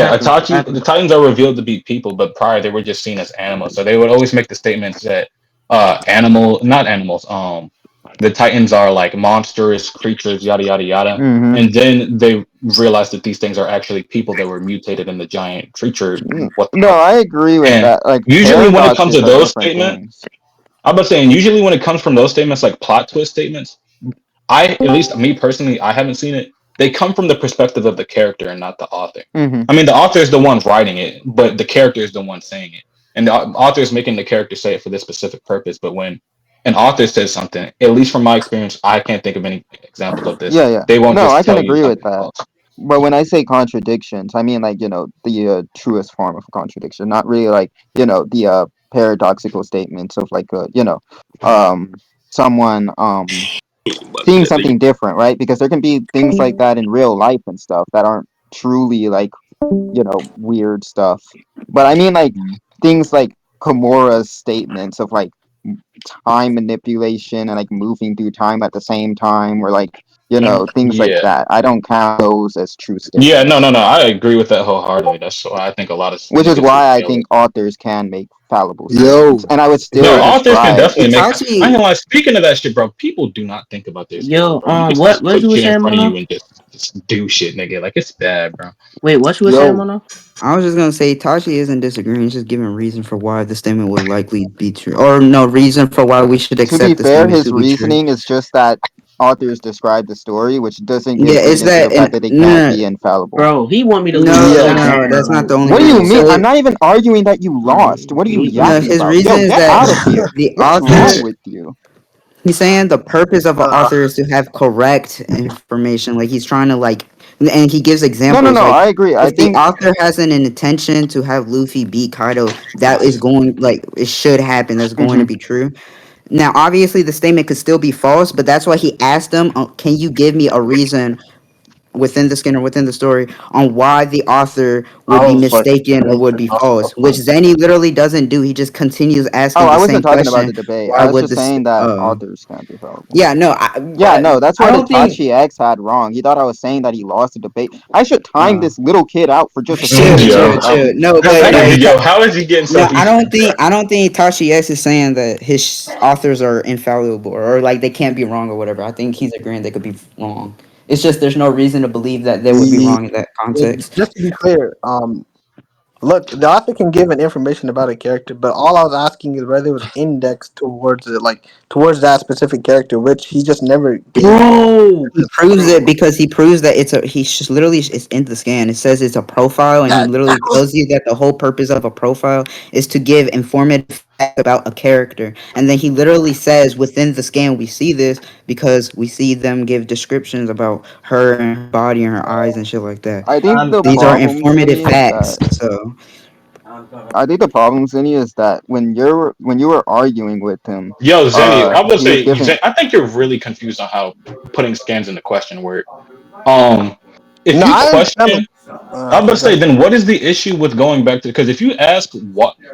Yeah, happened? What Itachi. happened? The Titans are revealed to be people, but prior they were just seen as animals. So they would always make the statements that not animals. The Titans are like monstrous creatures, yada yada yada. Mm-hmm. And then they realized that these things are actually people that were mutated in the giant creature. No, Whatever. I agree with And that. Like usually when it comes to paradoxes are those different statements, things. I'm about saying usually when it comes from those statements like plot twist statements, at least me personally, I haven't seen it. They come from the perspective of the character and not the author. Mm-hmm. I mean, the author is the one writing it, but the character is the one saying it, and the author is making the character say it for this specific purpose. But when an author says something, at least from my experience, I can't think of any examples of this. Yeah, yeah. They won't No, I just can tell you agree with something that. false. But when I say contradictions, I mean like the truest form of contradiction, not really like the paradoxical statements of like um someone seeing something different, right? Because there can be things like that in real life and stuff that aren't truly like weird stuff. But I mean like things like Komura's statements of like time manipulation and like moving through time at the same time, or like things like Yeah, that. I don't count those as true yeah, no, no, statements. no. I agree with that wholeheartedly. That's why I think a lot of Which is niggas who why I fail. think authors can make fallible statements, Yo, and I would No, still yo, authors can describe. definitely make. I ain't Itachi, gonna lie. Speaking of that shit, bro, people do not think about their statements, yo, bro. You can what just what you put was shit in saying, front of Mono? you and just do shit, nigga. Like it's bad, bro. Wait, what you was saying, yo. Mono? I was just gonna say Tashi isn't disagreeing. He's just giving reason for why the statement would likely be true, or no reason for why we should To accept be the fair, statement his to be true. reasoning is just that authors describe the story, which doesn't Yeah, give it's reason to the that, fact and that they can't no, be infallible. Bro, he want me to lose no, so no, Yeah, no, bad. that's not the Like, only What do you reason. mean? I'm So not even arguing that you lost. What are you no, yapping his about? Yo, reason is get that out of here. the What's wrong author with you? he's saying the purpose of an uh, author is to have correct information. Like he's trying to like, and he gives No, no, examples. no. Like I agree. I if the think author has an intention to have Luffy beat Kaido, that is going like it should happen. That's going to mhm. be true. Now, obviously, the statement could still be false, but that's why he asked them, "Can you give me a reason within the skin or within the story on why the author would I be was like, mistaken or would be false?" Which Zenny literally doesn't do. He just continues Oh, asking I the same wasn't talking about the question. debate. I Why was would just this? saying that authors can't be fallible. Yeah, no, Yeah, no, that's I what don't think. Itachi X had wrong. He thought I was saying that he lost the debate. I should time uh, this little kid out for just a chill, second to chill, figure Yo, it out. chill. No, this but no, nigga, yo, how is he getting so no, deep? I don't think Tashi X is saying that his authors are infallible or like they can't be wrong or whatever. I think he's agreeing they could be wrong. It's just there's no reason to believe that they would be the, wrong in that context. just to be clear, look, the author can give an information about a character, but all I was asking is whether it was indexed towards it, like towards that specific character, which he just never gave Bro, He proves it because he proves that he's just literally it's in the scan. It says it's a profile, and he that literally tells you that the whole purpose of a profile is to give informative facts about a character. And then he literally says within the scan we see this because we see them give descriptions about her and her body and her eyes and shit like that. I think the These are problem, informative Zinni, is facts. that So I think the problem, Zinni, is that when you were arguing with him, Yo, Zenny, I will he was say, giving. I think you're really confused on how putting scans into question work. Um, if no, you I understand. question, I'm gonna say, Okay. then what is the issue with going back to? Because if you ask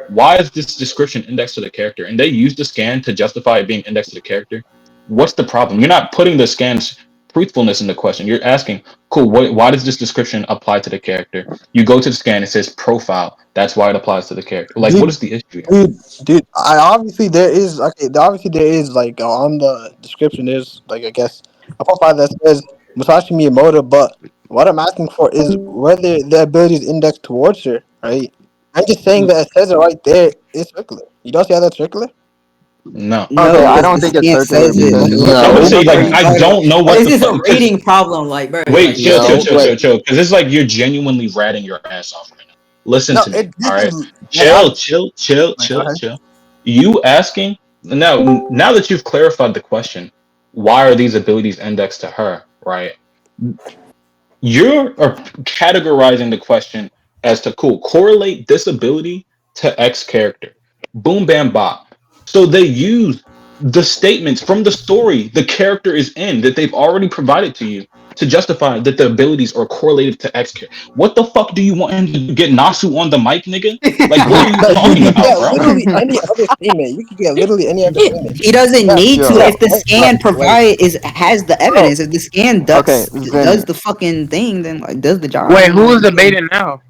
why is this description indexed to the character, and they use the scan to justify it being indexed to the character, what's the problem? You're not putting the scan's truthfulness into question. You're asking, cool, why does this description apply to the character? You go to the scan, it says profile. That's why it applies to the character. Like, what Dude, is the issue here? dude. I obviously there is okay. Obviously there is like on the description. There's like I guess a profile that says Musashi Miyamoto, but what I'm asking for is whether the ability is indexed towards her. Right. I'm just saying that it says it right there. It's circular. You don't see how that's circular? No. no, Okay, I because don't the think it's scan circular says it. because Nigga. look I'm at gonna No. say, look like, at I don't know what This the is a fuck. Because reading problem, like, bro. wait, Like, chill, just chill, No. chill, Wait. chill, chill. Because it's like you're genuinely ratting your ass off right now. Listen No. to me, It. all This right? is like Chill, I'm. chill, chill, Like, go chill, ahead. chill. You asking now that you've clarified the question, why are these abilities indexed to her, right? You are categorizing the question as to cool, correlate this ability to X character. Boom bam bop. So they use the statements from the story the character is in that they've already provided to you to justify that the abilities are correlated to X character. What the fuck do you want him to do? Get Nasu on the mic, nigga? Like what are you No, you talking could about, get bro? literally any other statement. You could get literally any other statement. He doesn't Yeah, need to yeah. yo, if the But scan wait, provide is has the bro. evidence. If the scan Okay, does Zinni. the fucking thing, then like does the job. Wait, Then who like is debating now?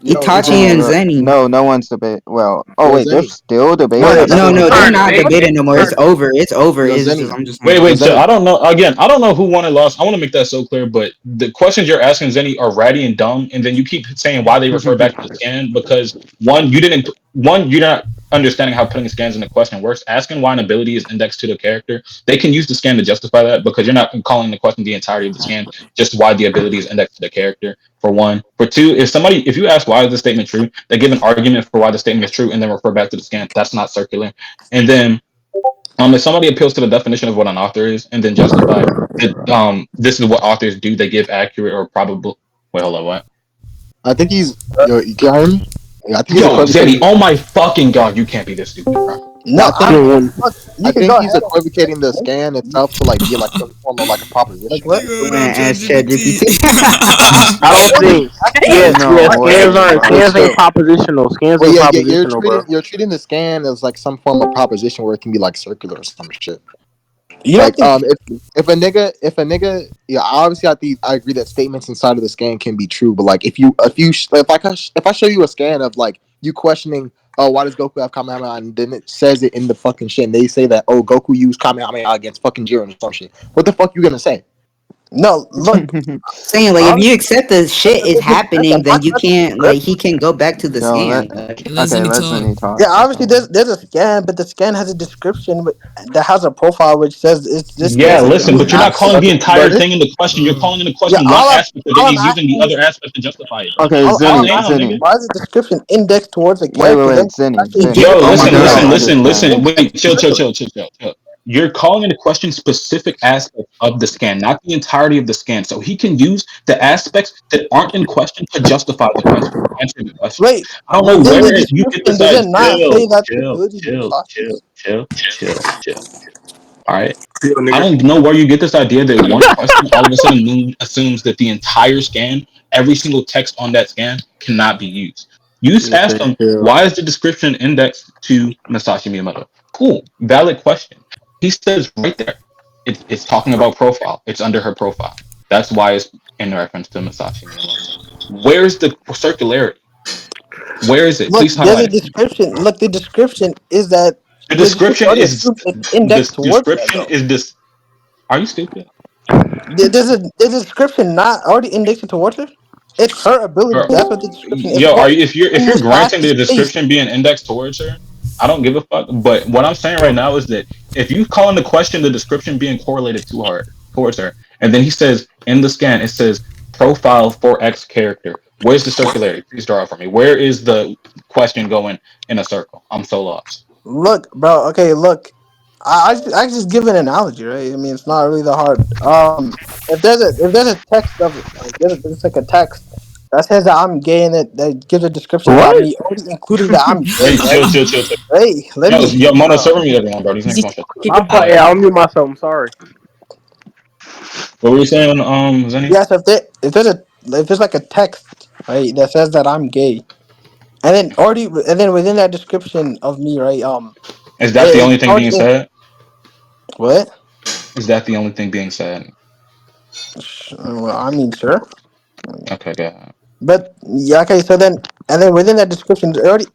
Yo, Itachi and Zenny. No, no one's debate. Well, oh yo, wait, they're Zenny. still debating. No, I thought no, they were no, they're done. not debating no more. It's over. It's over. Yo, It's just Zenny. I'm just Wait, saying. wait. So Zenny. I don't know. Again, I don't know who won and lost. I want to make that so clear. But the questions you're asking, Zenny, are ratty and dumb, and then you keep saying why they refer back to the scan because you're not understanding how putting scans in the question works. Asking why an ability is indexed to the character, they can use the scan to justify that because you're not calling the question the entirety of the scan, just why the ability is indexed to the character. For one, for two, if you ask why is the statement true, they give an argument for why the statement is true, and then refer back to the scan. That's not circular. And then if somebody appeals to the definition of what an author is and then justify that this is what authors do, they give accurate or probable. Wait, hold on, what? I think he's. Yo, you can hear me? Yeah, I think he's Yo, Zeddy, equivocating. oh my fucking god, you can't be this stupid, bro. Yeah, No, I think. look, I you can think go he's ahead. equivocating the scan itself to like be like some form of like a Like proposition. what? Go and ask ChatGPT. I don't think. Yeah, No yeah. Scans way, aren't. bro. Scans ain't So, propositional. Scans well, ain't yeah, you're propositional, bro. treating the scan as like some form of proposition where it can be like circular or some shit. You don't Like think? yeah, obviously I agree that statements inside of the scan can be true, but like if I show you a scan of like you questioning, oh, why does Goku have Kamehameha, and then it says it in the fucking shit, and they say that, oh, Goku used Kamehameha against fucking Jiren or some shit, what the fuck you gonna say? No, look. Saying like if you accept the shit is happening, then you can't Obviously, like he can go back to the Yo, scan. Like, okay, let Zenny talk. yeah, obviously there's a scan, but the scan has a description that has a profile which says it's this Yeah, specific listen, thing but you're not happening. calling the entire But thing in the question. You're calling in the Yeah, question one aspect of it, all and I'm he's using the asking other is aspect to justify it, bro. Okay, all Zenny, I'm Damn, asking is nigga. Zenny. why is the description indexed towards a Wait, wait, character? Then wait, Zenny, actually Zenny. give Yo, it oh my listen, You god. don't listen. understand. Wait, indexed to it. chill. You're calling into question specific aspects of the scan, not the entirety of the scan. So he can use the aspects that aren't in question to justify the question, answer the question. Wait, I don't know within where the you get description, this does idea. it not say that the ability is Musashi's? Chill. All right. yo, I nigga, don't know where you get this idea that one question all of a sudden assumes that the entire scan, every single text on that scan, cannot be used. You ask them, why is the description indexed to Masashi Miyamoto? Cool, valid question. He says right there, it's talking about profile. It's under her profile. That's why it's in reference to Masashi Miyamoto. Where's the circularity? Where is it? Look, Please there's highlight a it. description. Look, the description is that The the description description already is assumes it's indexed this towards that description though. is this. Are you stupid? There's a description not already indexed towards her. It's her ability. Bro, That's what the description is yo, for. are you if In you're granting Musashi's the face. description being indexed towards her, I don't give a fuck. But what I'm saying right now is that if you call into question the description being correlated to her towards her, and then he says in the scan it says profile for X character. Where's the circularity? Please draw it for me. Where is the question going in a circle? I'm so lost. Look, bro. Okay, look. I just give an analogy, right? I mean, it's not really that hard. If there's a text of like there's like a text that says that I'm gay and that gives a description about What? me, already including that I'm gay, Wait, right? chill. Hey, let me. Yo, Mona, serve me everyone, bro. These niggas gonna shut the fuck My up. All fault. right. Yeah, I'll mute myself. I'm sorry. What were you saying, Zenny? Yes, if there's like a text right that says that I'm gay, and then within that description of me, right? Is that the only thing being Already said? what? Is that the only thing being said? Well, I mean, sure. Okay, go ahead. But yeah, okay. So then, and then within that description, it already,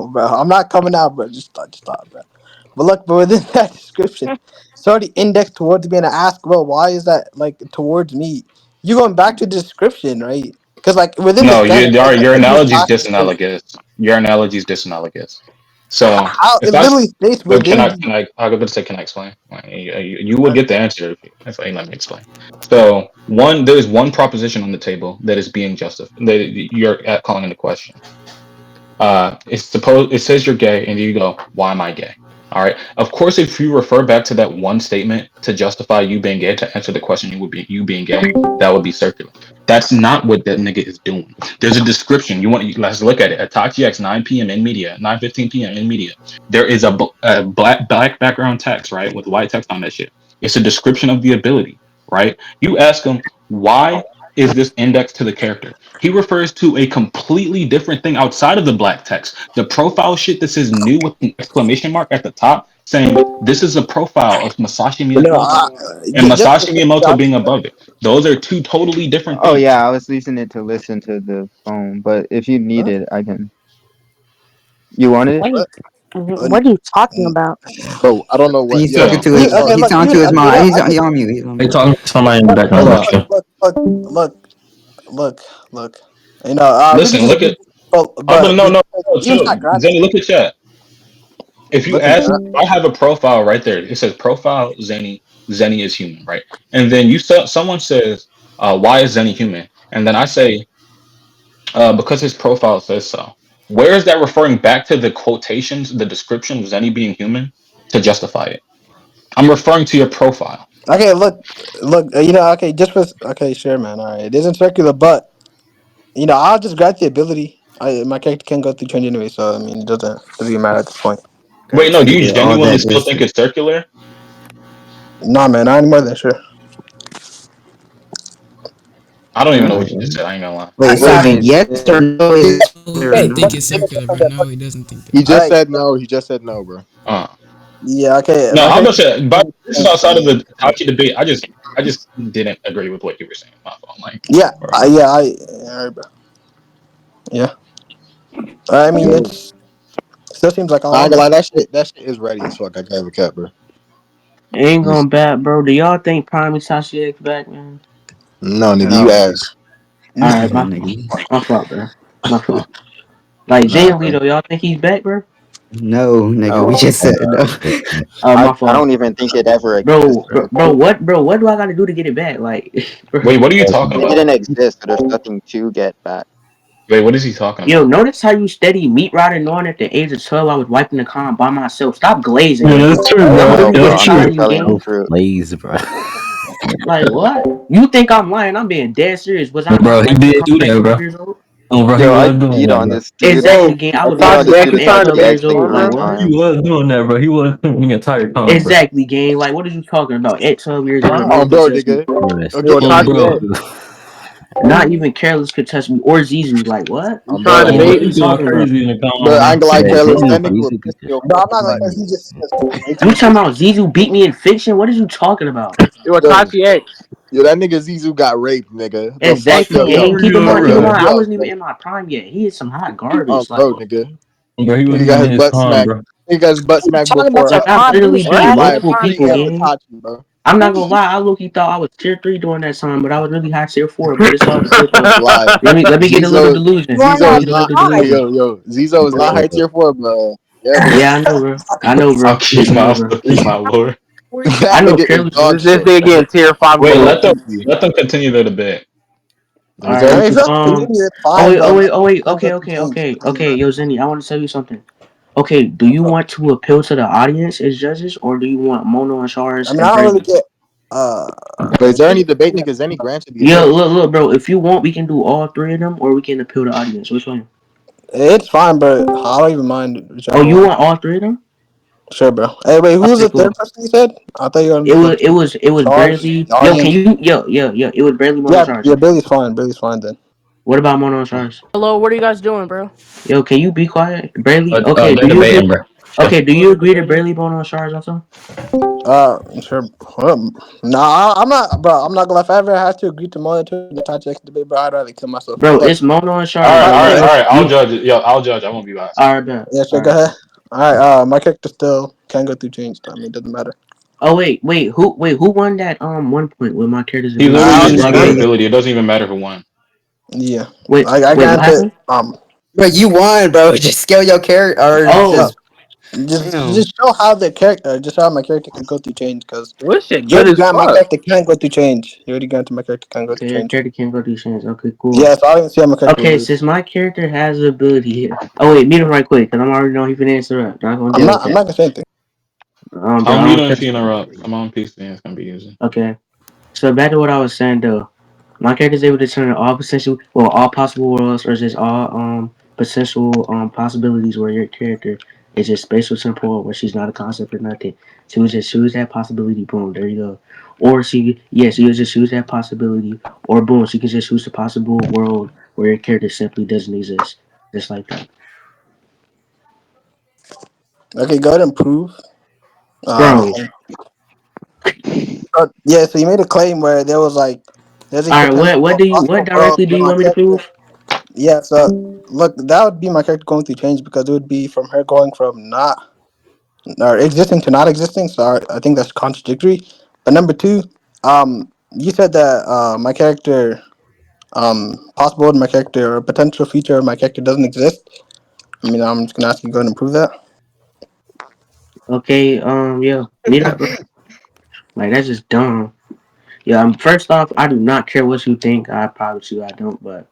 bro, I'm not coming out, bro. Just stop, bro. But look, but within that description, it's already indexed towards me, and I ask, well, why is that like towards me? You going back to the description, right? Because like within the No, scan, it your says analogy is Musashi's face. disanalogous. Your analogy is disanalogous. So How if it I literally states can within I the. can I I'm going to say can I explain? Like, you would get the answer if I let me explain. So there's one proposition on the table that is being justified that you're calling into question. It says you're gay, and you go, why am I gay? All right. Of course, if you refer back to that one statement to justify you being gay, to answer the question, you would be you being gay. That would be circular. That's not what that nigga is doing. There's a description. Let's look at it. Atachi X 9 p.m. in media, 9:15 p.m. in media. There is a black background text, right, with white text on that shit. It's a description of the ability, right? You ask them why is this indexed to the character? He refers to a completely different thing outside of the black text. The profile shit that says new with an exclamation mark at the top saying this is a profile of Masashi But no, Miyamoto and just Masashi Miyamoto being above it. Those are two totally different Oh things. yeah, I was using it to listen to the phone, but if you need huh? it, I can. You wanted it? What? What? What are you talking about? Bro, I don't know what. He's Yo, talking Yeah. to his. Okay, He's look, talking to even his you mom. know, He's I can he on mute. He's on They mute. talking to somebody in the Hold background. look, That's on. true. look, look, look. You know, we can Listen, just look agree, at. but No, no, no, even chill. not granted. Zenny, look at chat. If you look at ask, that. I have a profile right there. It says profile Zenny. Zenny is human, right? And then someone says, "Why is Zenny human?" And then I say, "Because his profile says so." Where is that referring back to the quotations, the description of Zenny being human to justify it? I'm referring to your profile. Okay, look. You know, okay, just for okay, sure, man. All right, it isn't circular, but you know, I'll just grant the ability. My character can go through change anyway, so I mean, it doesn't even matter at this point. Wait, no, Gotcha. do you Nigga, all genuinely that still just think it's circular? Nah, man, I ain't more than sure. I don't even know what you just wait. said. I ain't gonna lie. Wait, All so right, Wait, yes or no is it No, or I okay, think no? it's give me a circular, but second, no, he doesn't think that. He all just right, said no. He just said no, bro. Uh, yeah, okay. no, My I'm gonna character. say, but this is outside of the Itachi debate. I just didn't agree with what you were saying. My fault, like, Yeah, bro. yeah, all right, bro. Yeah, I mean, Yo, it's still seems like I all ain't gonna right. lie. That shit is ready as fuck. I can't have a cat, bro. Ain't Let me see. going bad, bro. Do y'all think Prime Itachi X back, man? No, nigga, you No. ass. All No, right, No, nigga. my fault, bro. My fault. Like Nah, genuinely bro. though, y'all think he's back, bro? No, nigga. We no, just said no. My I fault, don't even think it ever exists, bro. bro. What do I got to do to get it back? Like, bro. Wait, what are you talking It about? didn't exist, so there's nothing to get back. Wait, what is he talking Yo, about? notice how you steady meat riding on at the age of 12. I was wiping the con by myself. Stop glazing, Yeah, gang. that's true, I'm bro. No, really Yeah, bro, that's getting I'm tired true. just of you, telling the gang. truth. Lazy, bro. Like, what? You think I'm lying? I'm being dead serious. Was I Bro, not he wiping the did con do at that, 12 bro. years old? Oh, bro, he Yo, I was doing beat that, on bro. this dude. Exactly, Bro, gang. I I was beat on wiping the this con dude Itachi at trying to 12 Itachi make years X a like old. fun, Like, three bro. what? He times. was doing that, bro. He was the entire con, bro. Exactly, gang. Like, what are you talking about? At 12 years old, Oh, nobody bro, touched me. nigga. Bro, that's Don't Oh, get oh, don't get bro. mad. terrible. Not even Careless could touch me or Zizu. Like, what? Oh, Like, bro, Oh, what bro, are nigga. you he's going talking about? crazy in the But con, I ain't bro. gonna lie, Yeah, careless. Zizu, That nigga will Zizu piss beat the me off no, so I'm not gonna much. lie. He just way too You talking inconsistent. about Zizu beat me in fiction? What are you talking about? Like, Yo, Yo, Itachi X. yo, that nigga Zizu got raped, nigga. The fuck, exactly, yo, Oh, gang. yo, Keep in real, yo, mind, keep in yo, bro. mind, I yo, wasn't even yo. in my prime yet. He is some hot garbage. Like, Bro, nigga. Bro, he Nigga wasn't got even his in his butt con, smacked. bro. Nigga got his butt You smacked talking about before your like I prime? You literally was beat bad in by your multiple prime, people, pretty ass nigga. gang. Itachi, bro. I'm not gonna lie, I low-key thought I was tier 3 during that time, but I was really high tier 4, but it's all good though. Lie. Let me get a little Zizo, delusion. You are Let me Zizo not is get a not. little prime. delusion. Yo, Zizo is not high tier 4, but yeah, bro. Yeah, I know, bro. I know, I'll bro. keep I my know, I'll bro. still keep my lord. I That know nigga is careless. dog Is This shit. nigga getting tier 5 Wait, below let them easy. let them continue their debate. all Is I there right. mean, if anything? you have to continue, it's Oh fine, wait, but my can go okay, through change. It doesn't okay. matter. Yo, Zenny, I want to tell you something. Okay, do you want to appeal to the audience as judges, or do you want Mono and I Shars mean, and I don't really Brady? get. Uh, But is there any debate niggas any granted the Yeah, appeal? look, bro. If you want, we can do all three of them, or we can appeal to the audience. Which one? it's fine, but I don't even mind Oh, whichever you one. want all three of them? Sure, bro. Hey, wait, who was Okay, the cool. third person you said? I thought you were It gonna was go to Charles, Brady. the Yo, can audience. you? Yo. It was Brady, Mono, Yeah, Shars. yeah, Billy's fine. Billy's fine then. What about Mono and Shars? Hello, what are you guys doing, bro? Yo, can you be quiet, Brady? Okay, do They're you debating, agree? bro. Chill. Okay, do you agree to Brady, Mono, and Shars also? Sure. Nah, I'm not, bro. I'm not gonna lie. If I ever had to agree to monitor the Tachi X debate, bro, I'd rather kill myself. Bro, But it's Mono and All Shars, right, bro. all right, You all right. I'll you. judge it. Yo, I'll judge. I won't be biased. All right, bet. yeah, All sure. Go right. ahead. All right. My character still can go through change. I mean, it doesn't matter. Oh who won that 1 point with my character's He ability? literally I just Brady, granted an already, Brady. ability. It doesn't even matter who won. yeah. I Wait, what granted. happened? Bro, you won, bro. Just scale your character or Bro, Oh, just damn. just show how the character, just how my character can go through change. Because This shit you good already as grant my fuck. character can go through change. You already granted my character can go through okay, your change. character can't go through chance. Okay, cool. Yeah, so I didn't see how my character Okay, lose. since my character has the ability here. Oh wait, meet him right quick, cause I'm already know he finna answer up. Not gonna I'm deal not. with I'm that. not gonna say anything. Bro, I'll I mute don't him if trust he you. interrupts. Come on, peace. Then it's gonna be easy. Okay. So back to what I was saying though. My character is able to turn all potential, well, all possible worlds, or just all potential possibilities where your character is just spatial temporal, where she's not a concept or nothing. She would just choose that possibility. Boom, there you go. Or she would just choose that possibility, or boom, she can just choose the possible world where your character simply doesn't exist, just like that. Okay, go ahead and prove. bro. Yeah, so you made a claim where there was like there's a All right, potential what possible world directly do where you my want me to character. prove? Yeah, so look, that would be my character going through change because it would be from her going from not or existing to not existing. So I think that's contradictory. But number two, you said that my character, possible of my character or potential future of my character doesn't exist. I mean, I'm just gonna ask you to go ahead and prove that. Okay, yeah, meet up, bro. Like that's just dumb. Yeah, first off, I do not care what you think. I promise you, I don't. But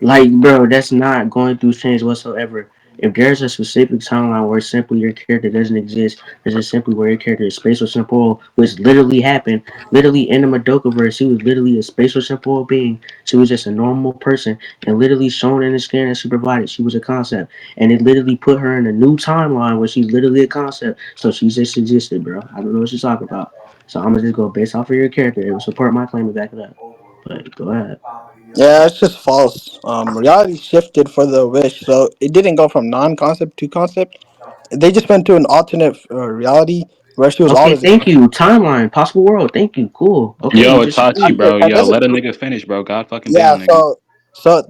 like, bro, that's not going through change whatsoever. If there's a specific timeline where simply your character doesn't exist, this is simply where your character is spatial temporal, which literally happened. Literally in the Madoka verse, she was literally a spatial temporal being. She was just a normal person, and literally shown in the scan that she provided, she was a concept, and it literally put her in a new timeline where she's literally a concept. So she just existed, bro. I don't know what she's talking about. So I'm gonna just go based off of your character. It will support my claim to back it up. But go ahead. Yeah, it's just false. Reality shifted for the wish, so it didn't go from non-concept to concept. They just went to an alternate reality where she was Okay, always a thank concept. you. Timeline, possible world. Thank you. Cool. Okay, Yo, just Itachi, agree. Okay, bro. that Yo, doesn't. let a nigga finish, bro. God fucking Yeah, damn, nigga. so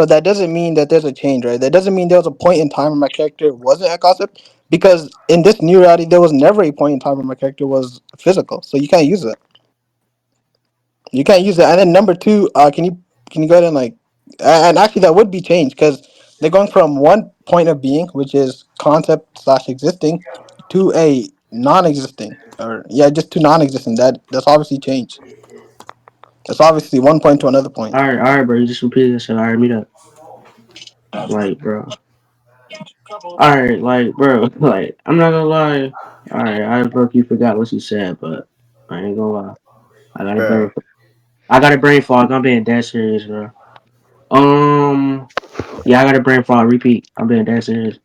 that doesn't mean that there's a change, right? That doesn't mean there was a point in time where my character wasn't a concept because in this new reality there was never a point in time where my character was physical. So you can't use it. You can't use it. And then number two, can you go ahead and like, and actually that would be changed because they're going from one point of being, which is concept slash existing, to a non-existing, or yeah, just to non-existing. That's obviously changed. That's obviously one point to another point. All right, bro. You just repeated yourself. All right, meet up. Like, bro. All right, like, bro. Like, I'm not gonna lie. All right, I broke. You forgot what you said, but I ain't gonna lie. I got a brain. Bro. I got a brain fog. I'm being dead serious, bro. Yeah, I got a brain fog. Repeat. I'm being dead serious.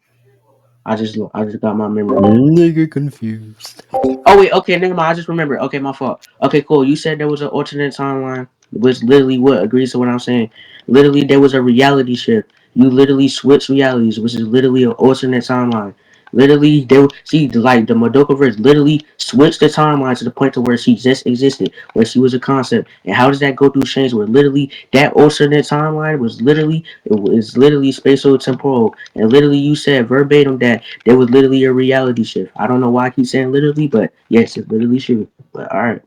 I just got my memory back. Nigga confused. Oh wait, okay, never mind. I just remembered. Okay, my fault. Okay, cool. You said there was an alternate timeline, which literally what agrees to what I'm saying. Literally, there was a reality shift. You literally switched realities, which is literally an alternate timeline. Literally, see like the Madoka verse literally switched the timeline to the point to where she just existed, where she was a concept. And how does that go through change? Where literally that alternate timeline was literally it was literally spatial temporal, and literally you said verbatim that there was literally a reality shift. I don't know why I keep saying literally, but yes, it's literally true. But all right.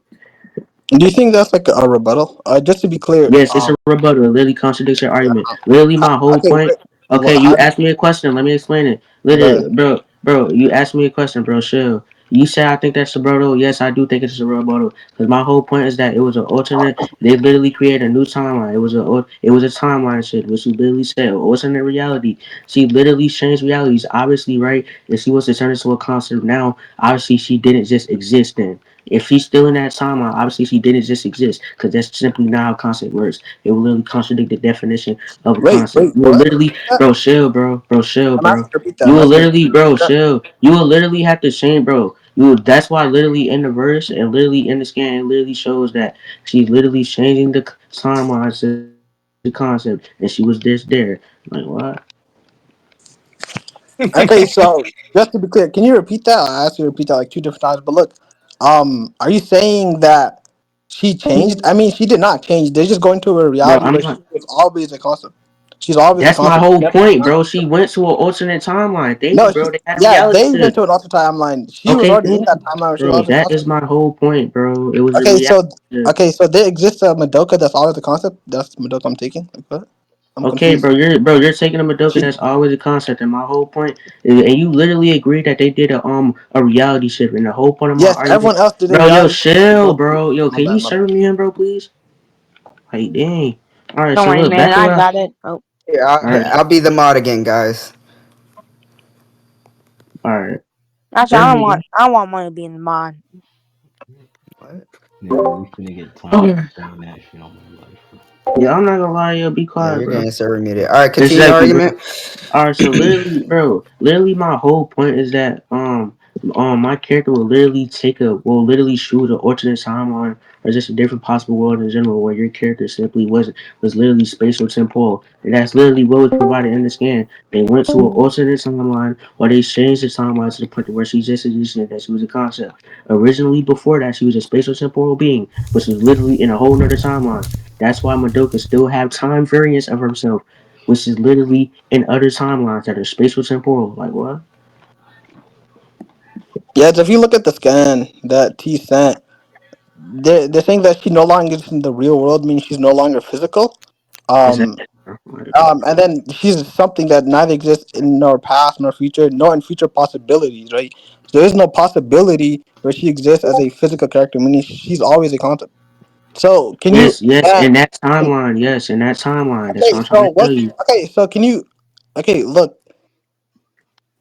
Do you think that's like a rebuttal? Just to be clear, Yes, it's a rebuttal. It literally contradicts your argument. Literally, my whole okay, point. wait, Okay, how you do asked me a question. Let me explain it. go Literally, ahead. bro, you asked me a question, bro. Chill. You said I think that's a rebuttal. Yes, I do think it's a rebuttal. Because my whole point is that it was an alternate. They literally created a new timeline. It was a timeline shit, which you literally said alternate reality. She literally changed realities. Obviously, right? If she was to turn into a concept now, obviously she didn't just exist then. If she's still in that timeline, obviously she didn't just exist because that's simply not how concept works. It will literally contradict the definition of a concept. Wait, You will what? literally, Repeat that? bro, chill, bro, chill, I'm asking bro. you to repeat that. You I'm will asking you to literally, bro, repeat that. chill. You will literally have to change, bro. That's why literally in the verse and literally in the scan, it literally shows that she's literally changing the timeline to concept, and she was just there. Like what? Okay, so just to be clear, can you repeat that? I asked you to repeat that like two different times. But look, are you saying that she changed? I mean, she did not change. They're just going to a Bro, reality I'm where she not. was always a concept. She's always a That's my concept. whole Never point, not. bro. She went to an alternate timeline. Thank you, No, bro. They had a yeah, reality they went shift. to an alternate timeline. She was Okay, already in thank that you, timeline where she was bro. always a That is concept. my whole point, bro. It was a Okay, reality so shift. there exists a Madoka that's always a concept. That's Madoka I'm taking. Like what? I'm Okay, confused. you're taking a Madoka She, that's always a concept, and my whole point is, and you literally agreed that they did a reality shift, and the whole point of my yes, argument, everyone else did a bro. Yo, reality shift. chill, bro. Yo, My can you bad, my bad. serve me in, bro, please? Like, dang. All right, Don't so worry, look, man. back it I up. got it. Oh, Here, All right, I'll be the mod again, guys. all right. actually, Serve me again. I don't want money to be in the mod. What? Nigga, we finna get Oh, tired of saying that shit on my life. yeah, I'm not gonna lie, yo. Be Yeah, quiet, you're bro. getting server muted. All right, continue your Exactly, bro. argument. All right, so literally, bro, literally, my whole point is that My character will literally shoot an alternate timeline or just a different possible world in general where your character simply was literally spatial temporal. And that's literally what was provided in the scan. They went to an alternate timeline or they changed the timeline to the point where she just existed that she was a concept. Originally before that she was a spatial temporal being, which was literally in a whole nother timeline. That's why Madoka still have time variance of herself, which is literally in other timelines that are spatial temporal. Like what? Yeah, so if you look at the scan that T sent, they're saying that she no longer is in the real world, meaning she's no longer physical. Um, Exactly. and then she's something that neither exists in nor past nor future, nor in future possibilities, right? So there is no possibility where she exists as a physical character, meaning she's always a concept. So can you? Yes, yes, Uh, in that timeline. Yes, in that timeline. That's what okay, I'm trying so to tell what's you. okay? So can you? Okay, look,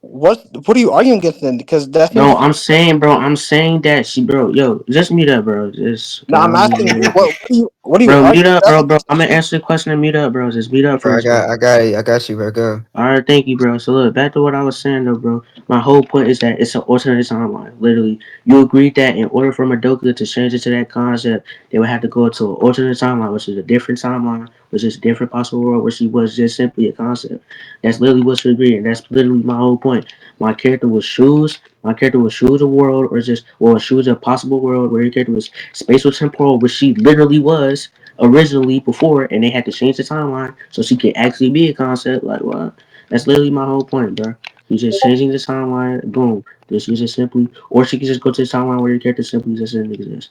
what are you arguing against then? Because that seems Bro, like I'm saying that bro, yo, just mute up, bro. Just no. cause I I'm don't need asking to hear what what are you bro, mute arguing? up, That's bro, like bro. I'm gonna answer the question and mute up, bro. Just mute up Bro, first, bro. I got you, bro. Go. All right, thank you, bro. So look, back to what I was saying, though, bro. My whole point is that it's an alternate timeline. Literally, you agreed that in order for Madoka to change it to that concept, they would have to go to an alternate timeline, which is a different timeline, which is a different possible world, where she was just simply a concept. That's literally what you agreed, and that's literally my whole point. My character was shoes. My character was shoes a world, or just well, shoes a possible world where your character was spatial temporal, which she literally was originally before, and they had to change the timeline so she could actually be a concept. Like what? That's literally my whole point, bro. You just changing the timeline, boom. This is just simply, or she can just go to the timeline where your character simply just doesn't exist.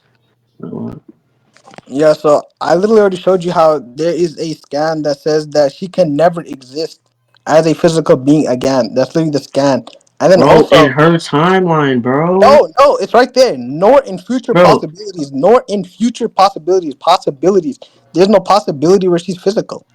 Like, yeah. So I literally already showed you how there is a scan that says that she can never exist as a physical being again. That's literally the scan, and then bro, in also her timeline, bro, no, it's right there. Nor in future bro. possibilities, nor in future possibilities. Possibilities. There's no possibility where she's physical.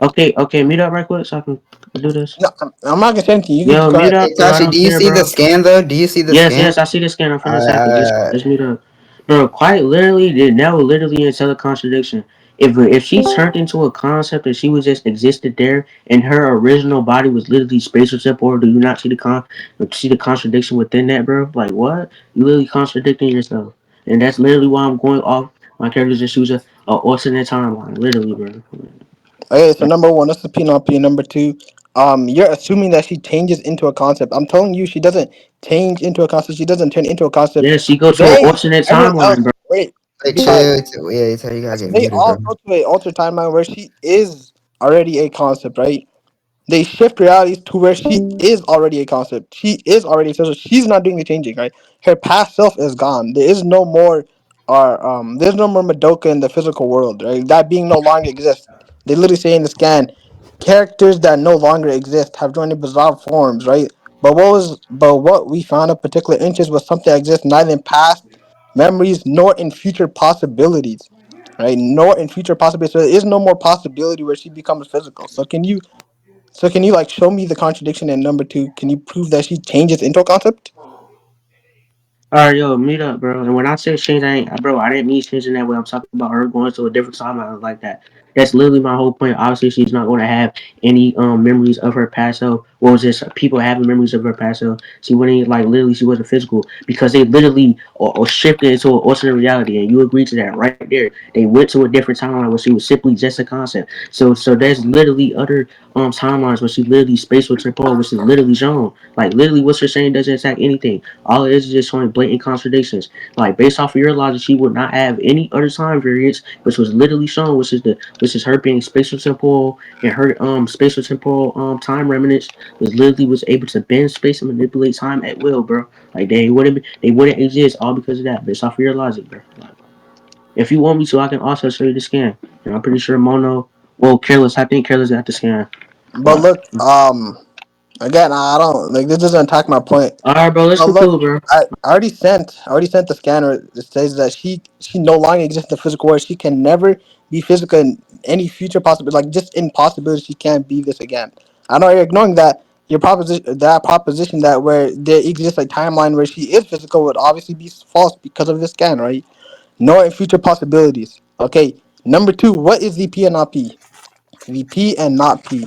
Okay, okay, mute up right quick so I can do this. No, I'm not gonna say anything. You can just Yo, go mute ahead. up, Hey, bro. I Tashi, don't do you care, see the bro. scan though? Do you see the Yes, scan? yes, I see the scan. I'm finna Alright, tap it. alright. Just mute up. Bro, quite literally, that was literally a contradiction. If she turned into a concept and she was just existed there and her original body was literally spatial temporal, do you not see the contradiction within that, bro? Like what? You literally contradicting yourself. And that's literally why I'm going off my character just choose a alternate timeline. Literally, bro. Okay, so number one, that's the P not P. Number two, you're assuming that she changes into a concept. I'm telling you, she doesn't change into a concept. She doesn't turn into a concept. Yeah, she go to an They, alternate everyone else, timeline, bro. wait, Hey, besides, chill. Yeah, tell you gotta get they muted, bro. all go to a altered timeline where she is already a concept, right? They shift realities to where she is already a concept. She is already so she's not doing the changing, right? Her past self is gone. There is no more or there's no more Madoka in the physical world, right? That being no longer exists. They literally say in the scan, characters that no longer exist have joined in bizarre forms, right? But what we found of particular interest was something that exists neither in past memories nor in future possibilities. Right, nor in future possibilities. So there is no more possibility where she becomes physical. So can you like show me the contradiction in number two? Can you prove that she changes into a concept? Alright, yo, meet up, bro. And when I say change, I didn't mean changing that way. I'm talking about her going to a different timeline like that. That's literally my whole point. Obviously, she's not going to have any memories of her past self. What was this? People having memories of her past self. She wouldn't like literally. She wasn't physical because they literally or shifted into an alternate reality, and you agreed to that right there. They went to a different timeline where she was simply just a concept. So there's literally other timelines where she literally spatial temporal, which is literally shown. Like literally, what you're saying doesn't attack anything. All it is just showing blatant contradictions. Like based off of your logic, she would not have any other time periods, which was literally shown, which is her being spatial temporal and her spatial temporal time remnants was literally was able to bend space and manipulate time at will, bro. Like they wouldn't exist all because of that, based off of your logic, bro. Like, if you want me to, I can also show you the scan. And I'm pretty sure Mono, well, Careless, I think Careless got the scan. But But look, again, I don't like this doesn't attack my point. all right, bro, let's But look, conclude, bro. I already sent the scanner. It says that she no longer exists in the physical world. She can never be physical in any future possibility. Like just in possibility, she can't be this again. I know you're ignoring that. Your proposition that where there exists a timeline where she is physical would obviously be false because of this scan, right? Nor in future possibilities. Okay. Number two, what is VP and not P? VP and not P.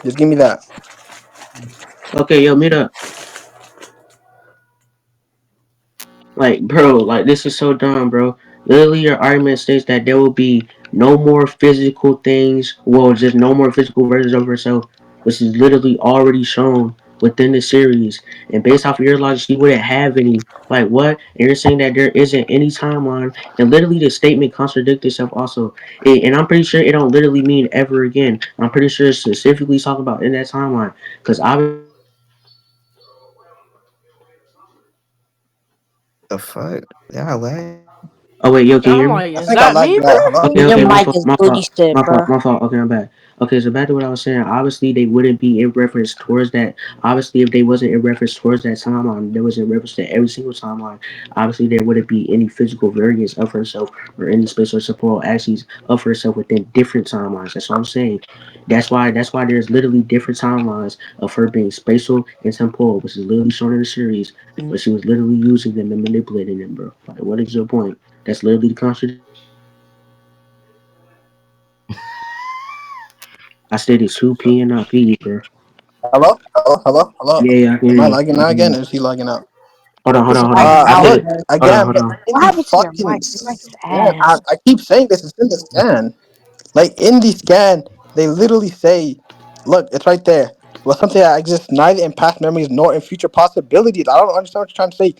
Just give me that. Okay, yo, meet up. Like, bro, like this is so dumb, bro. Literally, your argument states that there will be no more physical things. Well, just no more physical versions of herself, which is literally already shown within the series. And based off of your logic, she wouldn't have any. Like what? And you're saying that there isn't any timeline, and literally the statement contradicts itself also. And I'm pretty sure it don't literally mean ever again. I'm pretty sure it's specifically talking about in that timeline, because obviously they wouldn't be in reference towards that timeline where she was physically using them The manipulating them. fuck? Yeah, lag. Oh wait, yo, can you I'm hear me? like, I is think I that lagged me, out. bro? Hello. Okay, Your okay, mic is booty shit, bro. my fault. Okay, I'm back. Okay, so back to what I was saying. Obviously, they wouldn't be in reference towards that. Obviously, if they wasn't in reference towards that timeline, there was in reference to every single timeline. Obviously, there wouldn't be any physical variance of herself or any spatial temporal axes of herself within different timelines. That's what I'm saying. That's why there's literally different timelines of her being spatial and temporal, which is literally shown in the series. But she was literally using them and manipulating them, bro. Like, what is your point? That's literally the contradiction. I said it's 2P and not P, bro. Hello. Hello. Hello. Hello. Yeah, yeah, I can hear Am I you. lagging I out can hear again, you. or is he lagging out? Hold on, His hold mic on. is I out, Look said, bro. hold on, again. hold on. What In the happened to your fucking mic? Your mic is scan, ass. I keep saying this is in the scan. Like in the scan, they literally say, "Look, it's right there." Well, something that exists neither in past memories nor in future possibilities. I don't understand what you're trying to say.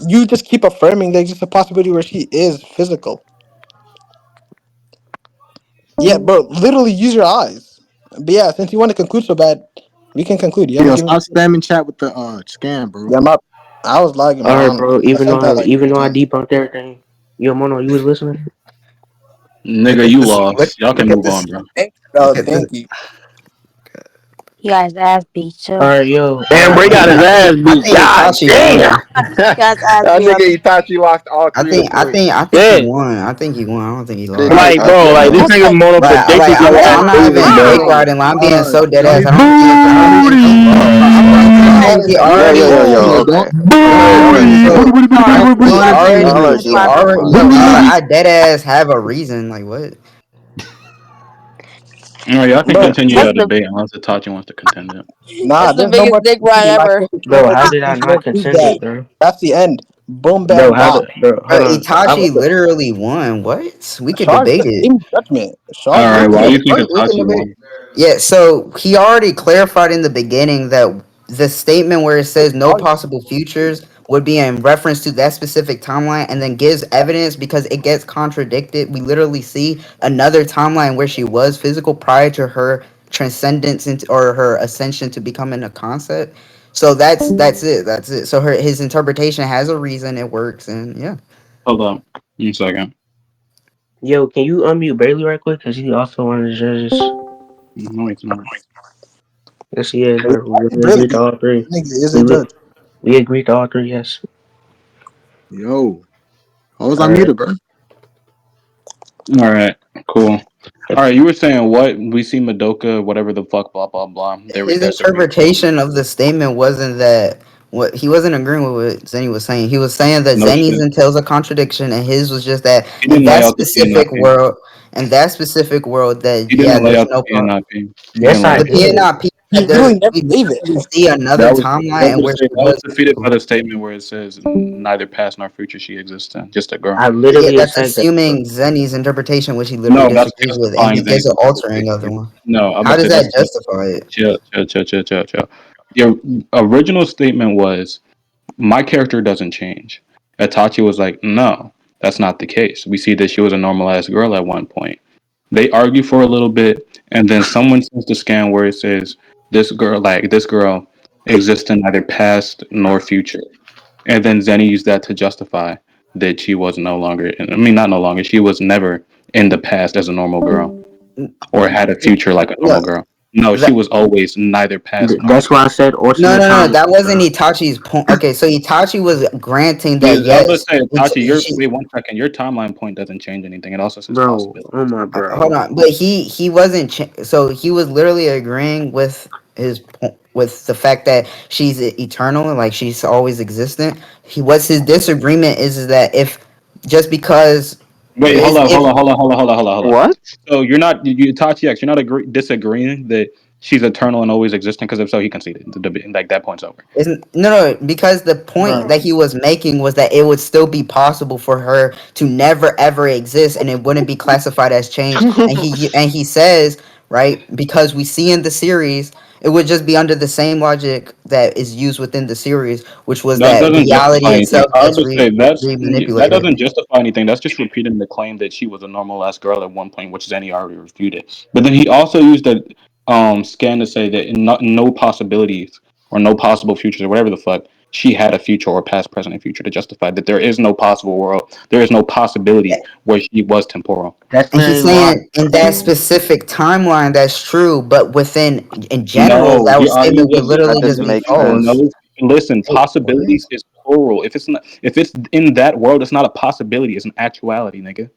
You just keep affirming there exists a possibility where she is physical. Yeah, bro. Literally, use your eyes. But yeah, since you want to conclude so bad, we can conclude. You haven't Yo, given. stop spamming chat with the scan, bro. Yeah, I was lagging, All bro. right, bro. I sent that like Even though I 3 times. debunked everything, yo, Mono, you was listening. Nigga, Look at you this. What? lost. Y'all can Look at move this. on, bro. Thank you, Look dog. at this. Thank you. You guys ass beat All too. right, yo. All Damn, right, bro, he all got right. his ass I beat. think God Itachi damn. won. You guys ass That beat on nigga Itachi lost all I three of the think. I points. think. I think he Yeah. won. I think he won. I don't think he Did lost. Like, bro, Itachi like this win? That's nigga like Mono Like, predicted I'm. your ass I'm not losing, even dick bro. how? riding. I'm being so dead ass. Johnny I don't think he lost. How? He Yo, yo, already. yo, yo. Yeah, Okay. No. So Sorry. he Sorry for Hold already. on, losing G. my Hold on. No. opinion. Like, I dead ass have a reason. Like what? All right, y'all can But continue That's your the debate unless Itachi wants to contend it. nah, that's the there's no biggest more dick ride conceding. My ever. case is Bro, proven. how did I There's no not proof contend that. it, bro? That's the end. Boom, Bro, bam, how bop. did, bro? Hold on. Itachi What the? literally won. What? We could Charles debate just it. gave me judgment. All Charles right, literally why do gave you me think We can Itachi debate. won? Yeah, so he already clarified in the beginning that the statement where it says no judgment. possible futures would be in reference to that specific timeline and then gives evidence because it gets contradicted. We literally see another timeline where she was physical prior to her transcendence into, or her ascension to becoming a concept. So that's it. That's it. So his interpretation has a reason, it works, and yeah. Hold up, 1 second. Yo, can you unmute Bailey right quick? Cause he's also one of the judges. No, it's not. Yes, he is, bro. We Really, agreed to all three. nigga is We a li- judge. we agreed to all three. Yes. Yo, I was All right. unmuted, bro. All right, cool. All right, you were saying what? We see Madoka, whatever the fuck, blah blah blah. His That's a reason. interpretation of the statement wasn't that what he wasn't agreeing with what Zenny was saying. He was saying that No Zenny's shit. entails a contradiction, and his was just that He in didn't lay that out the P and not specific P. world, that He yeah, didn't lay there's out the no P and not P. He Yes, didn't lay I the out the P. did. PNIP He that there's literally never we gave it. literally see another That was timeline and where she that was was defeated by physical. the statement where it says neither past nor future she exists in. Just a girl. I Yeah, literally that's said that, bro. assuming Zenny's interpretation, which he literally No, that's disagrees with, and justifying he gives Zen's an altering of the interpretation. one. No, I'm How gonna does say that that's justify it? chill, chill, chill, chill, chill, chill. The original statement was my character doesn't change. Itachi was like, no, that's not the case. We see that she was a normalized girl at one point. They argue for a little bit, and then someone sends the scan where it says this girl exists in neither past nor future. And then Zenny used that to justify that she was no longer, I mean, not no longer, she was never in the past as a normal girl or had a future like a No, normal girl. No, she was always neither past nor That's why I future. said no, alternate no, no. That timeline, wasn't bro. Itachi's point. Okay, so Itachi was granting that Dude, I was yes, gonna say, Tachi, she. wait 1 second. Your timeline point doesn't change anything. It also says Bro, possibility. oh my Hold bro. on, but he wasn't. So he was literally agreeing with with the fact that she's eternal and like she's always existent. He what's his disagreement is that if just because Wait, hold is on, if hold on, hold on, hold on, hold on, hold on, hold on. What? So you're not, Tachi X, you're not disagreeing that she's eternal and always existing? Because if so, he conceded. Like that point's over. Isn't no, because the point Bro. that he was making was that it would still be possible for her to never ever exist, and it wouldn't be classified as change. And he says, right, because we see in the series, it would just be under the same logic that is used within the series, which was That that doesn't justify reality anything. itself I gets would say that manipulated. doesn't justify anything. That's just repeating the claim that she was a normal ass girl at one point, which Zenny already refuted. But then he also used the scan to say that in no possibilities or no possible futures or whatever the fuck she had a future or past, present, and future to justify that there is no possible world. There is no possibility where she was temporal. That's And he's very why. saying in that specific timeline, that's true, but within in general, No, that you are you statement would just That literally just doesn't be make false. sense. no. Listen, Wait, what? possibilities is plural. If it's in that world, it's not a possibility. It's an actuality, nigga.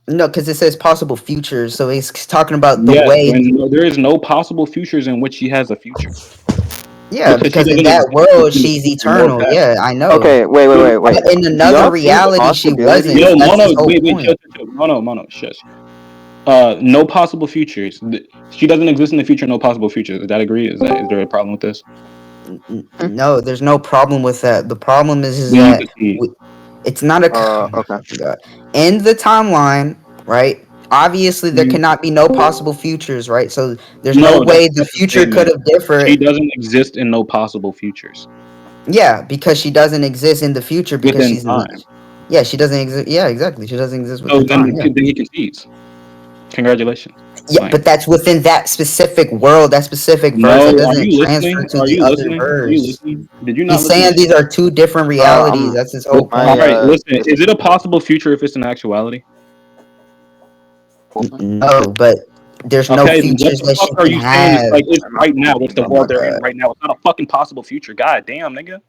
No, because it says possible futures, so he's talking about the Yes, way. when there is no possible futures in which she has a future Yeah, because she because in doesn't that exist world within the she's future nor eternal. past. Yeah, I know. Okay, wait, wait, Yo, wait, wait. But in Do y'all another think reality, she wasn't. yo, possibilities? That's Mono, his whole wait, point. chill, chill, chill. Mono, shush. No possible futures. She doesn't exist in the future. No possible futures. Does that agree? Is there a problem with this? No, there's no problem with that. The problem is Then you that can see. it's not a Okay. God. In the timeline, right? Obviously, there cannot be no possible futures, right? So there's no No, way the that's the future could statement. have She differed. doesn't exist in no possible futures Yeah, because she doesn't exist in the future because within she's time. yeah, she doesn't exist. Yeah, exactly. She doesn't exist So within time. Yeah. then he concedes. Congratulations. Yeah, Like, but that's within that specific world, that specific verse. no, That are doesn't you transfer listening? to Are the you other listening? Are you verse. listening? Did you not He's listen to saying the these shit? are two different realities. I'm That's his with whole my All point. right, listen. this. Is it a possible future if it's an actuality? No, but there's no Okay, then what futures the that fuck she are can you saying? It's have. like it's I'm not right now. It's the Oh world my they're in god. right now. It's not a fucking possible future. God damn, nigga.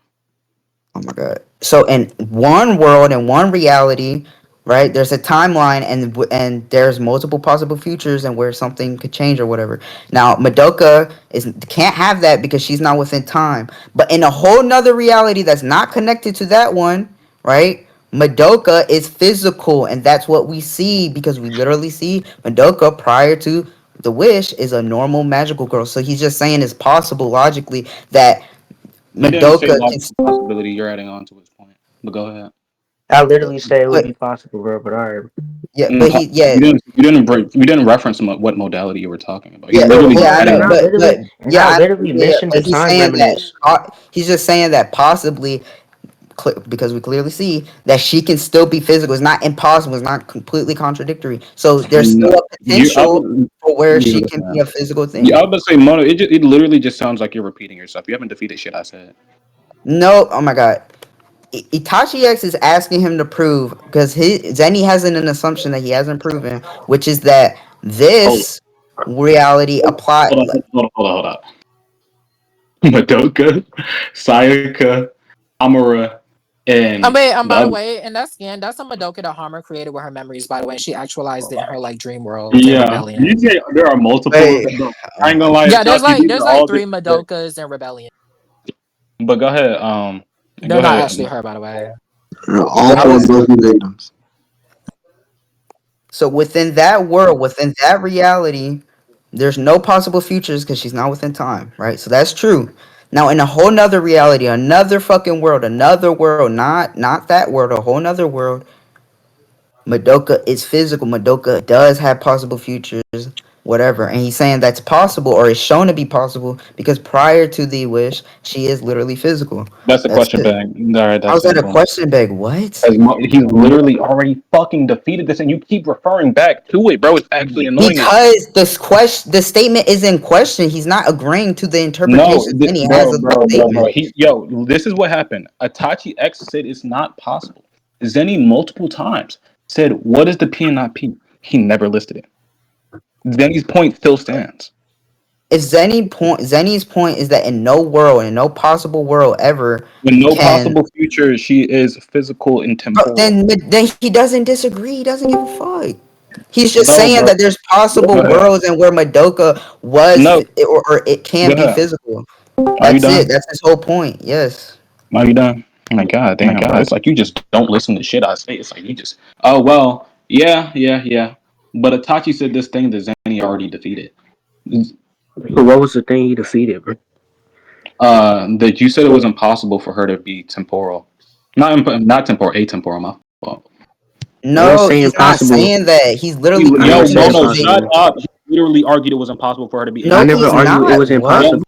Oh my god. So in one world and one reality, right? There's a timeline and there's multiple possible futures and where something could change or whatever. Now Madoka is can't have that because she's not within time. But in a whole nother reality that's not connected to that one, right? Madoka is physical and that's what we see because we literally see Madoka prior to the wish is a normal magical girl. So he's just saying it's possible logically that He didn't say Madoka can logical possibility. You're adding on to his point. But go ahead. I literally say it would but be possible, bro. But alright. yeah, but he yeah You didn't reference what modality you were talking about. You're yeah Bro, literally hold just yeah I on, know adding and on. I but literally and I yeah I know, literally yeah mentioned the but he's time saying that remnants. he's just saying that possibly because we clearly see that she can still be physical. It's not impossible. It's not completely contradictory. So there's still No, a potential for where yeah, she can be listen. a physical Yeah, I thing. was about to say mono. It literally just sounds like you're repeating yourself. You haven't defeated shit I said. No, oh my god. Itachi X is asking him to prove because Zenny has an assumption that he hasn't proven, which is that Hold this reality apply. on, hold on. Madoka, Sayaka, Amara, and Wait, the by the other. way, and that's scan. That's a Madoka that Harmer created with her memories, by the way. And she actualized it in her like dream world in Yeah, Rebellion. you say there are multiple. Wait, Bro, I oh ain't my gonna lie, Yeah, Itachi. These there's are like all three different. Madokas in Rebellion. But go ahead. Go They're not ahead. actually her, by the way. All I four was Goku victims. so within that world, within that reality, there's no possible futures because she's not within time, right? So that's true. Now in a whole nother reality, another fucking world, another world, not that world, a whole nother world. Madoka is physical. Madoka does have possible futures, whatever. And he's saying that's possible or is shown to be possible because prior to the wish, she is literally physical. That's the That's question, it. bag. All right, that's How's that a simple. question, Beg? What? He's literally already fucking defeated this, and you keep referring back to it, bro. It's actually annoying as shit. Because the statement is in question. He's not agreeing to the No, interpretation any has bro, of the bro. statement. This is what happened. Itachi X said it's not possible. Zenny multiple times said, "What is the P and not P?" He never listed it. Zenny's point still stands. If Zenny's point is that in no world, in no possible world ever In no can possible future, she is physical and bro, temporal. then he doesn't disagree. He doesn't give a fuck. He's just No, saying bro. that there's Go possible ahead. worlds and where Madoka was No, or it go can be ahead. physical. Are you That's it. done? That's his whole point. Yes. Are you done? My God, damn, bro. It's like you just don't listen to shit I say. It's like you just, oh well, yeah. But Itachi said this thing that Zanny already defeated. So what was the thing he defeated, bro? That you said it was impossible for her to be temporal, not temporal, atemporal. My fault. I didn't No, say he's not impossible. saying that. He's He, literally I no, never arguing said no, that no, she's a. shut impossible. up. He literally argued it was impossible for her to be I No, never atemporal. he's argued it not. was What? Yeah, impossible.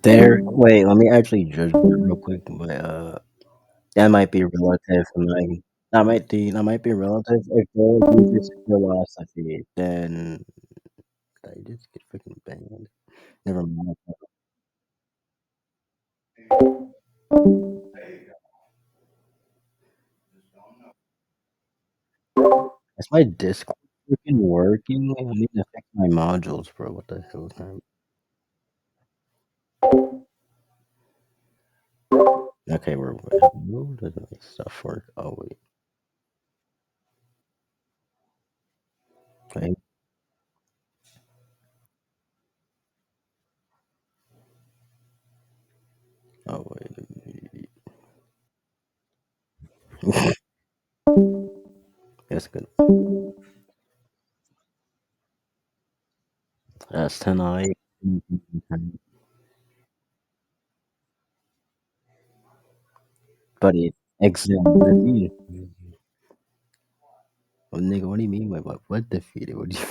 There. Wait, let me actually judge that real quick. But that might be relative. And like that might be relative. If Derek uses philosophy, then I just get freaking banned. Never mind. Is my Discord freaking working? I need to fix my modules, bro. What the hell, man? Okay, we're. Where does my stuff work? Oh wait, wait. Oh wait. That's good. That's tonight. Buddy, exam. Oh, nigga, what do you mean by what defeated? What do you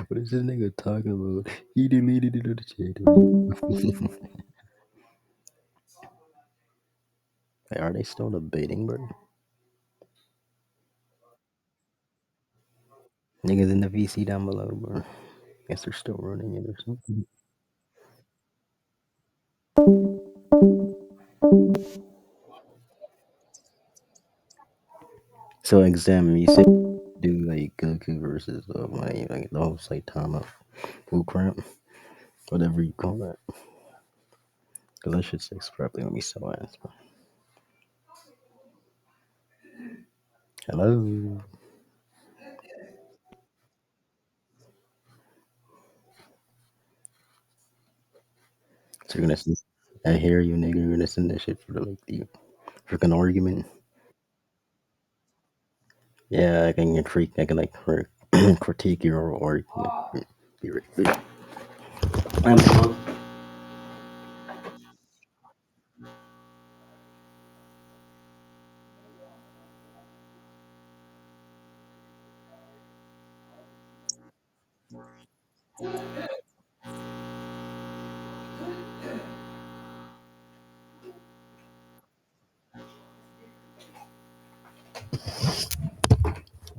what is this nigga talking about? He deleted it on the chat. Wait, are they still debating, bro? Niggas in the VC down below, bro. Guess they're still running it or something. So exam, you said do like Goku versus like the whole Saitama Blue Cramp, whatever you call that. Cause that shit's probably gonna be so ass. Bro. Hello. So you're gonna send, I hear you, nigga. You're gonna send that shit for the freaking argument. Yeah, I can critique. I can critique your argument. Be right. I'm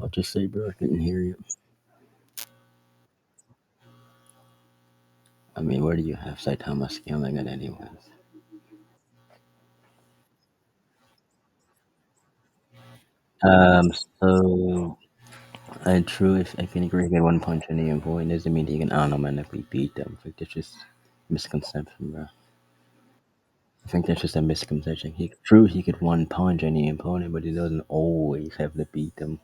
I'll just say, bro, I couldn't hear you. I mean, where do you have Saitama scaling it anyways? So I truly, I can agree that one punch any point doesn't mean you can automatically beat them. I think that's just misconception, bro. I think that's just a misconception. He could one punch any opponent, but he doesn't always have to beat them.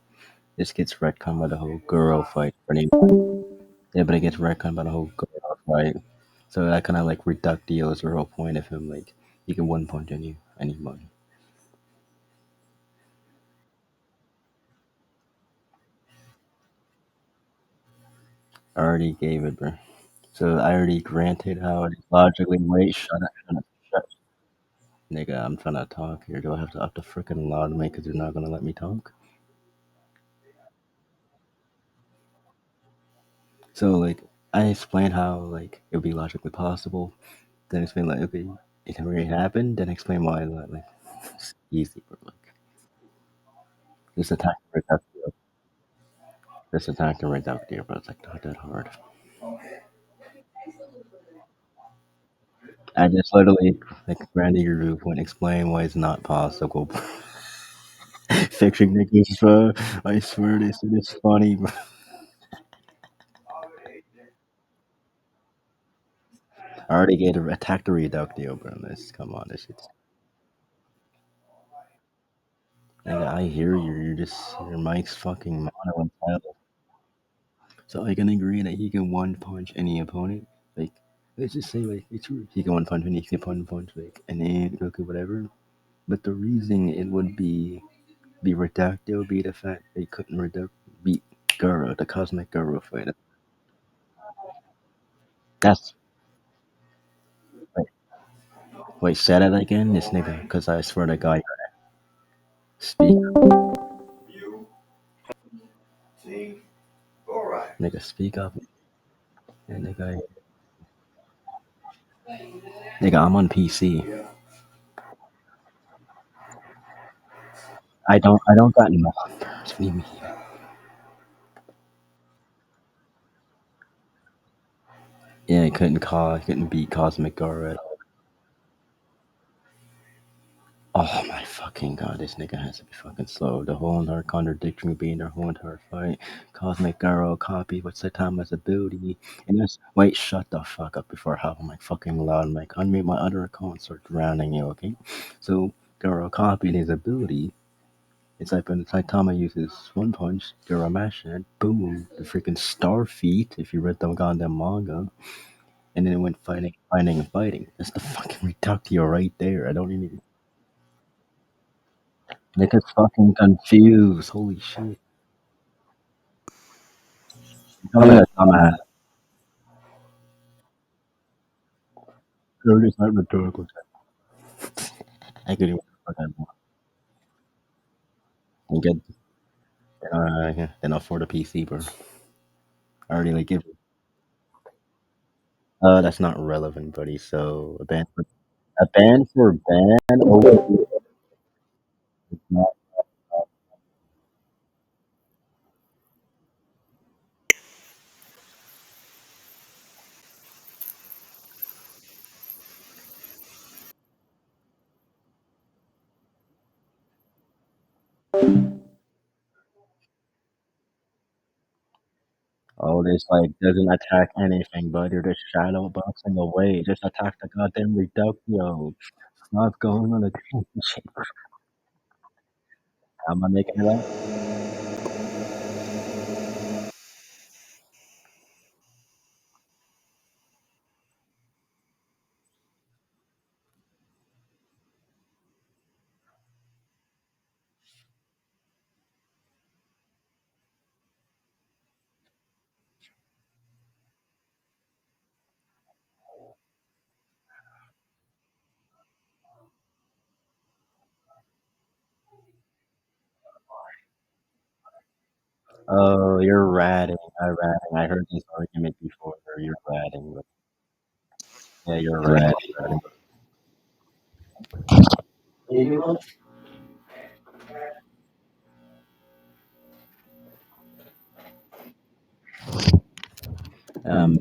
This gets retconned by the whole girl fight. Yeah, but it gets retconned by the whole girl fight. So that kind of like reductio the whole point of him. Like he can one punch anybody. I already gave it, bro. So I already granted how it is logically. Wait, shut. Nigga, I'm trying to talk here. Do I have to up the freaking loud mic because you're not gonna let me talk? So like, I explained how like it would be logically possible. Then explain like, okay, it already happened. Then explain why like it's easy, bro. Like just attack the reductio. Just attack the reductio, but it's like not that hard. I just literally like granted your viewpoint, explain why it's not possible. Fiction niggas, bro. I swear this is funny, bro. I already get attack the reductio, bro. Let's come on, this shit's. Nigga, I hear you. You're just your mic's fucking mono and silent. So I can agree that he can one punch any opponent. Like, let's just say like it's true. He can one punch any, he can one punch like an ant, Goku, whatever. But the reason it would be reductio would be the fact they couldn't beat Garo, the cosmic Garo fighter. That's wait, wait, say that again, this nigga, because I swear to God, speak, nigga, speak up, and nigga, I'm on PC. I don't got numbers. What do you mean? Yeah, couldn't beat Cosmic Garo at all. Oh my fucking god, this nigga has to be fucking slow. The whole entire contradiction of being their whole entire fight. Cosmic Garo copy, what's the time as ability? And this wait, shut the fuck up before I hop on my fucking loud mic. Unmute my other account and start drowning you, okay? So Garo copied his ability. It's like when Saitama uses one punch, Garo mash it, boom, the freaking star feet, if you read the goddamn manga, and then it went fighting. That's the fucking reductio right there. I don't even niggas fucking confused. Holy shit. Tell me that dumbass. It's not rhetorical. I could even fucking and get then I'll afford a PC, bro. I already like give that's not relevant, buddy. So a ban for ban over is not oh this like doesn't attack anything, but you're just shadow boxing away. Just attack the goddamn reductio. Stop going on a shit. Am I making it up? Oh, you're ratting. I heard this argument before. You're ratting. Yeah, you're ratting. Um,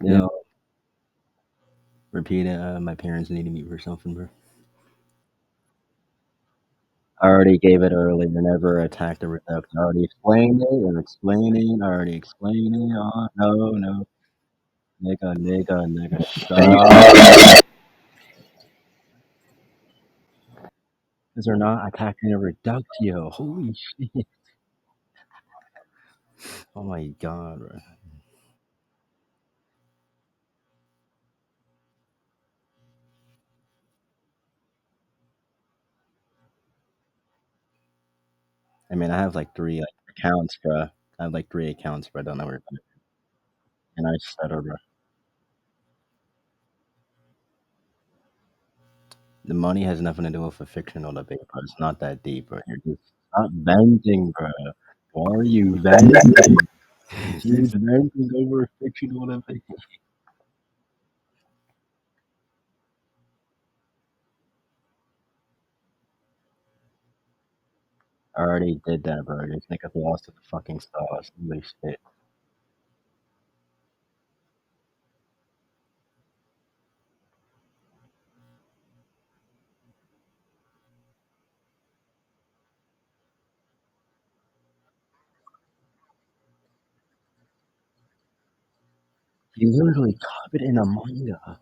you know, repeat it. My parents needed me for something, bro. I already gave it earlier. Never attack the reduction. I already explained it. And explaining. I already explained it. No, no, nigga, shut up. Because they're not attacking a reductio. Holy shit. Oh my god, bro. I mean, I have like three accounts, bro. I have like three accounts, bro. I don't know where. And I stutter, bro. The money has nothing to do with a fictional debate, bro. It's not that deep, bro. You're just stop venting, bro. Why are you venting? You're venting over a fictional debate. I already did that, bro. This nigga lost to the fucking sauce. Holy shit. He literally copied in a manga.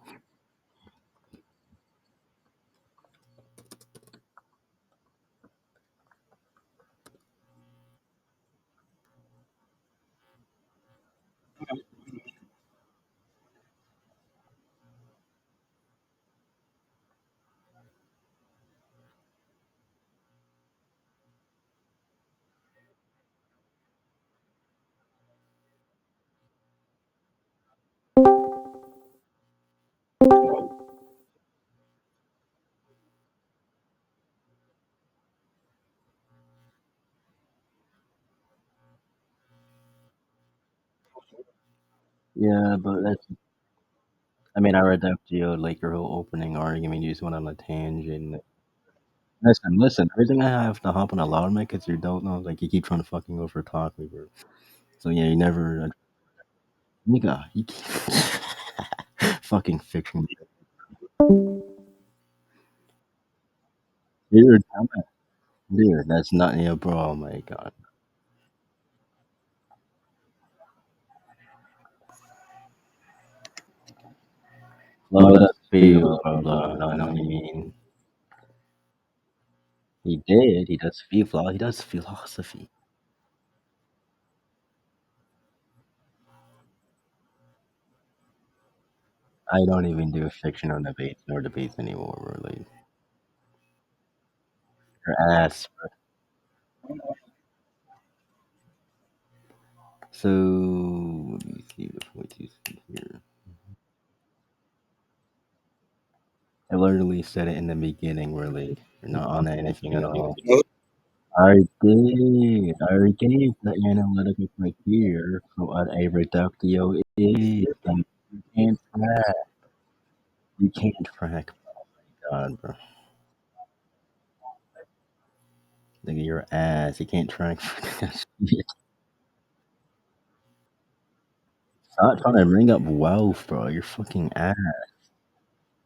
Yeah, but that's. I mean, I read that to you, like your whole opening argument. You just went on a tangent. Listen. Everything I have to hop on a loud mic because you don't know. Like you keep trying to fucking over talk me, bro. So yeah, you never. Nigga, you keep fucking fiction. Dude, dude, that's not yeah, bro. Oh my god. Love that feel, blah blah. I know what you mean. He did. He does feel. He does philosophy. I don't even do fiction or debates anymore, really. Your ass. So let me see what you see here. I literally said it in the beginning, really. You're not on anything at all. I did. I already gave the analytical criteria for what a reductio is. And you can't track. You can't track. God, bro. Nigga, your ass. You can't track. Stop trying to bring up wealth, bro. You're fucking ass.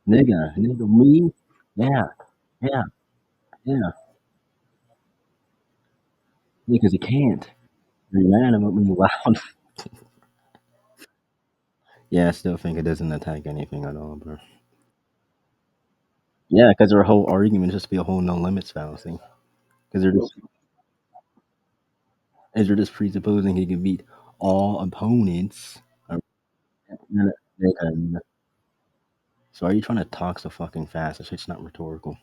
Nigga, me? Yeah, yeah, yeah. Because you can't. You're mad about me loud. Yeah, I still think it doesn't attack anything at all, bro. Yeah, because their whole argument just be a whole no limits fallacy. Because they're just presupposing he can beat all opponents. Uh, So are you trying to talk so fucking fast? That shit's not rhetorical.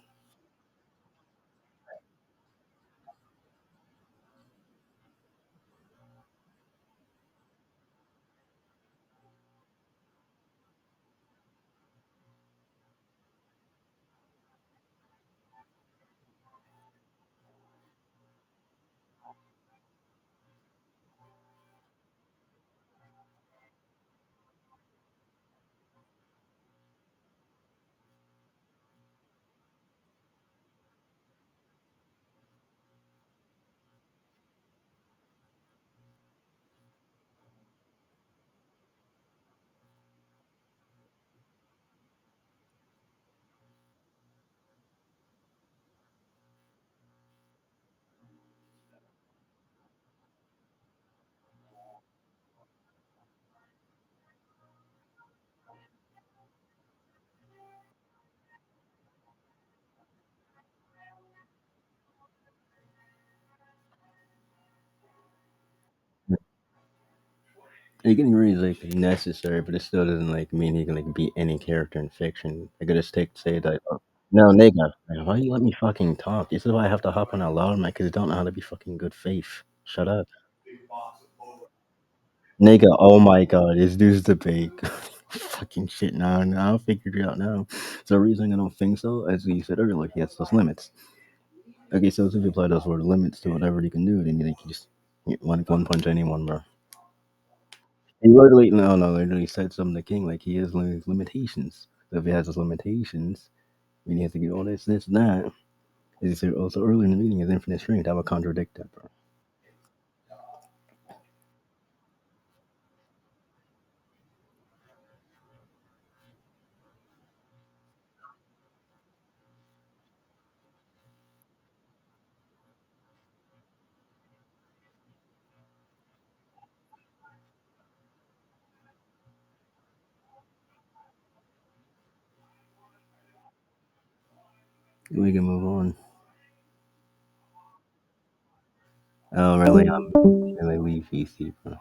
You can agree is like necessary, but it still doesn't like mean he can like beat any character in fiction. I could just take say that. Oh, no, nigga, like, why you let me fucking talk? This is why I have to hop on a loud mic because I don't know how to be fucking good faith. Shut up, nigga. Oh my god, this dude's debate. Fucking shit. Now I figured it out now. So the reason I don't think so, as you said earlier, he has those limits. Okay, so if you apply those sort of limits to whatever he can do, then you think you just one punch anyone, bro. He literally literally said something to King like he has limitations. So if he has his limitations, then he has to get all this, and that. As he said also earlier in the meeting, his infinite strength, that would contradict that, bro. We can move on. Oh, really? Really leave VC, bro.